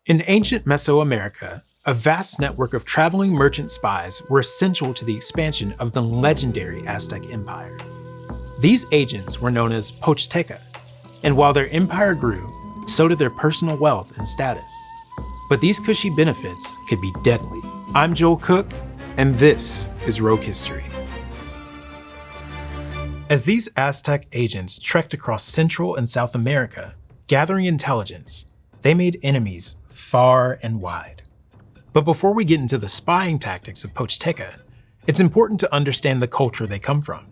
In ancient Mesoamerica, a vast network of traveling merchant spies were essential to the expansion of the legendary Aztec Empire. These agents were known as Pochteca, and while their empire grew, so did their personal wealth and status. But these cushy benefits could be deadly. I'm Joel Cook, and this is Rogue History. As these Aztec agents trekked across Central and South America, gathering intelligence, they made enemies far and wide. But before we get into the spying tactics of Pochteca, it's important to understand the culture they come from.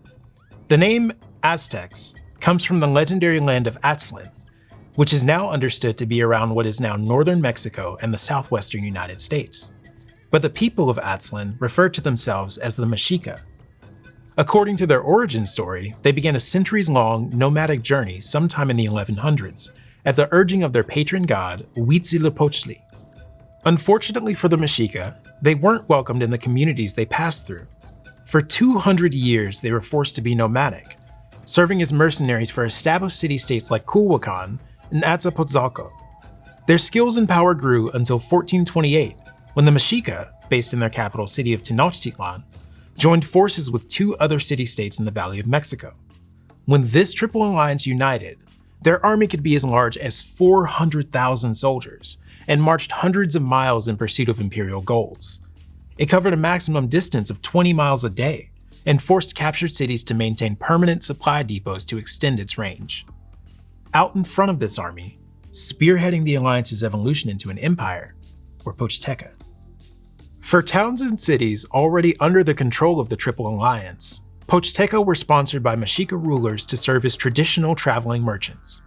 The name Aztecs comes from the legendary land of Aztlán, which is now understood to be around what is now northern Mexico and the southwestern United States. But the people of Aztlán referred to themselves as the Mexica. According to their origin story, they began a centuries-long nomadic journey sometime in the 1100s at the urging of their patron god, Huitzilopochtli. Unfortunately for the Mexica, they weren't welcomed in the communities they passed through. For 200 years, they were forced to be nomadic, serving as mercenaries for established city-states like Culhuacan and Azcapotzalco. Their skills and power grew until 1428, when the Mexica, based in their capital city of Tenochtitlan, joined forces with two other city-states in the Valley of Mexico. When this Triple Alliance united, their army could be as large as 400,000 soldiers and marched hundreds of miles in pursuit of imperial goals. It covered a maximum distance of 20 miles a day and forced captured cities to maintain permanent supply depots to extend its range. Out in front of this army, spearheading the alliance's evolution into an empire, were Pochteca. For towns and cities already under the control of the Triple Alliance, Pochteca were sponsored by Mexica rulers to serve as traditional traveling merchants.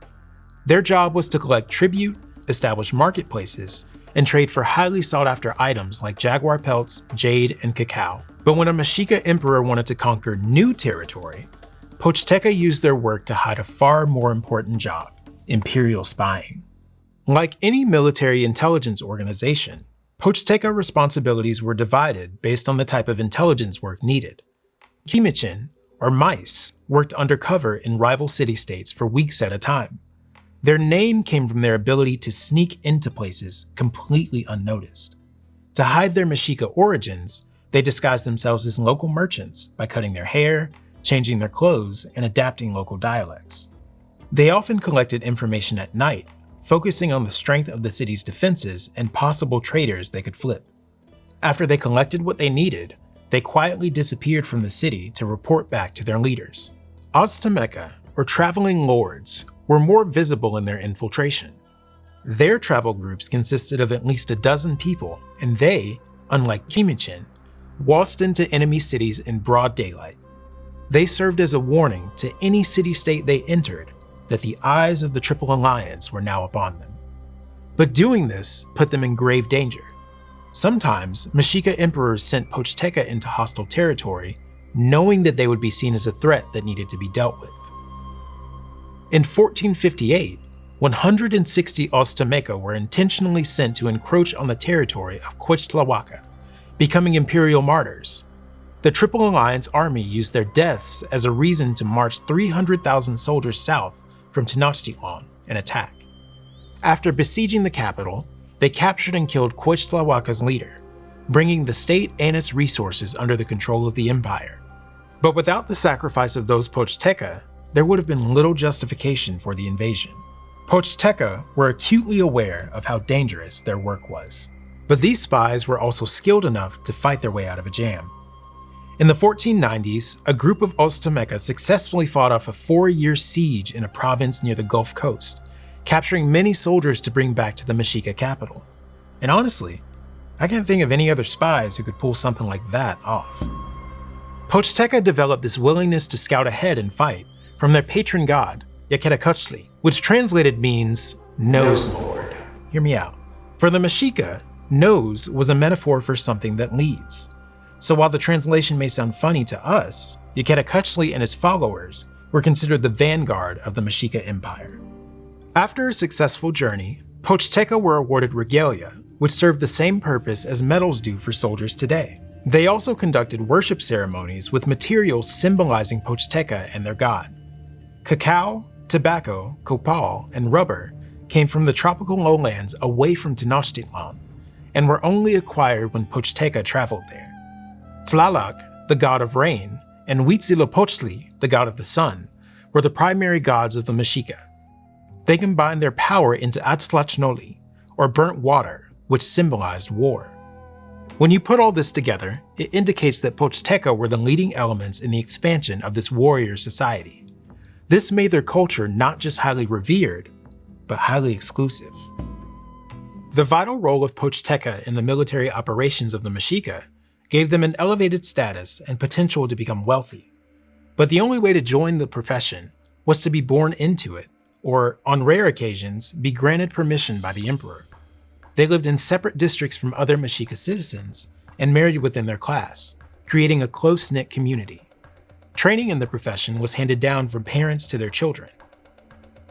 Their job was to collect tribute, establish marketplaces, and trade for highly sought-after items like jaguar pelts, jade, and cacao. But when a Mexica emperor wanted to conquer new territory, Pochteca used their work to hide a far more important job: imperial spying. Like any military intelligence organization, Pochteca responsibilities were divided based on the type of intelligence work needed. Kimichin, or mice, worked undercover in rival city-states for weeks at a time. Their name came from their ability to sneak into places completely unnoticed. To hide their Mexica origins, they disguised themselves as local merchants by cutting their hair, changing their clothes, and adapting local dialects. They often collected information at night, focusing on the strength of the city's defenses and possible traitors they could flip. After they collected what they needed, they quietly disappeared from the city to report back to their leaders. Azteca, or traveling lords, were more visible in their infiltration. Their travel groups consisted of at least a dozen people, and they, unlike Kimichin, waltzed into enemy cities in broad daylight. They served as a warning to any city-state they entered that the eyes of the Triple Alliance were now upon them. But doing this put them in grave danger. Sometimes, Mexica emperors sent Pochteca into hostile territory, knowing that they would be seen as a threat that needed to be dealt with. In 1458, 160 Azteca were intentionally sent to encroach on the territory of Cuitlahuaca, becoming Imperial Martyrs. The Triple Alliance army used their deaths as a reason to march 300,000 soldiers south from Tenochtitlan and attack. After besieging the capital, they captured and killed Cuitlahuaca's leader, bringing the state and its resources under the control of the empire. But without the sacrifice of those Pochteca, there would have been little justification for the invasion. Pochteca were acutely aware of how dangerous their work was. But these spies were also skilled enough to fight their way out of a jam. In the 1490s, a group of Azteca successfully fought off a 4-year siege in a province near the Gulf Coast, capturing many soldiers to bring back to the Mexica capital. And honestly, I can't think of any other spies who could pull something like that off. Pochteca developed this willingness to scout ahead and fight from their patron god, Quetzalcoatl, which translated means nose lord. Hear me out. For the Mexica, nose was a metaphor for something that leads. So while the translation may sound funny to us, Quetzalcoatl and his followers were considered the vanguard of the Mexica Empire. After a successful journey, Pochteca were awarded regalia, which served the same purpose as medals do for soldiers today. They also conducted worship ceremonies with materials symbolizing Pochteca and their god. Cacao, tobacco, copal, and rubber came from the tropical lowlands away from Tenochtitlan, and were only acquired when Pochteca traveled there. Tlaloc, the god of rain, and Huitzilopochtli, the god of the sun, were the primary gods of the Mexica. They combined their power into Atztlachnoli, or burnt water, which symbolized war. When you put all this together, it indicates that Pochteca were the leading elements in the expansion of this warrior society. This made their culture not just highly revered, but highly exclusive. The vital role of Pochteca in the military operations of the Mexica gave them an elevated status and potential to become wealthy. But the only way to join the profession was to be born into it, or, on rare occasions, be granted permission by the emperor. They lived in separate districts from other Mexica citizens and married within their class, creating a close-knit community. Training in the profession was handed down from parents to their children.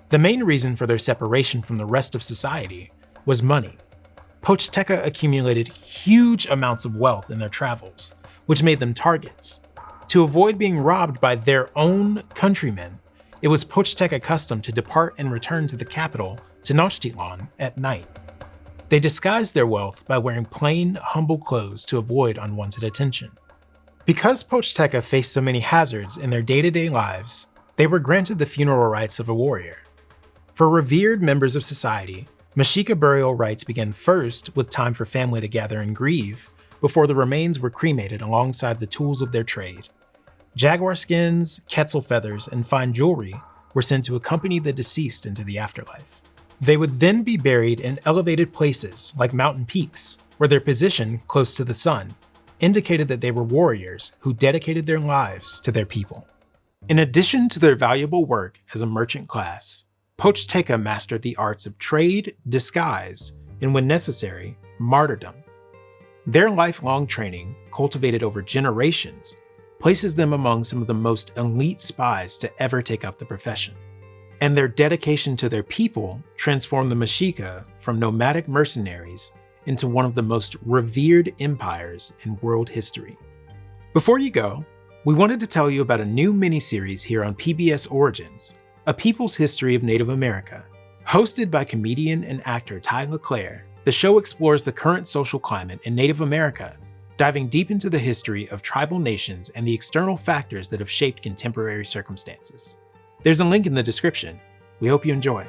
The main reason for their separation from the rest of society was money. Pochteca accumulated huge amounts of wealth in their travels, which made them targets. To avoid being robbed by their own countrymen, it was Pochteca custom to depart and return to the capital, Tenochtitlan, at night. They disguised their wealth by wearing plain, humble clothes to avoid unwanted attention. Because Pochteca faced so many hazards in their day-to-day lives, they were granted the funeral rites of a warrior. For revered members of society, Mexica burial rites began first with time for family to gather and grieve, before the remains were cremated alongside the tools of their trade. Jaguar skins, quetzal feathers, and fine jewelry were sent to accompany the deceased into the afterlife. They would then be buried in elevated places like mountain peaks, where their position, close to the sun, indicated that they were warriors who dedicated their lives to their people. In addition to their valuable work as a merchant class, Pochteca mastered the arts of trade, disguise, and when necessary, martyrdom. Their lifelong training, cultivated over generations, places them among some of the most elite spies to ever take up the profession. And their dedication to their people transformed the Mexica from nomadic mercenaries into one of the most revered empires in world history. Before you go, we wanted to tell you about a new miniseries here on PBS Origins, A People's History of Native America. Hosted by comedian and actor Ty LeClaire, the show explores the current social climate in Native America, diving deep into the history of tribal nations and the external factors that have shaped contemporary circumstances. There's a link in the description. We hope you enjoy.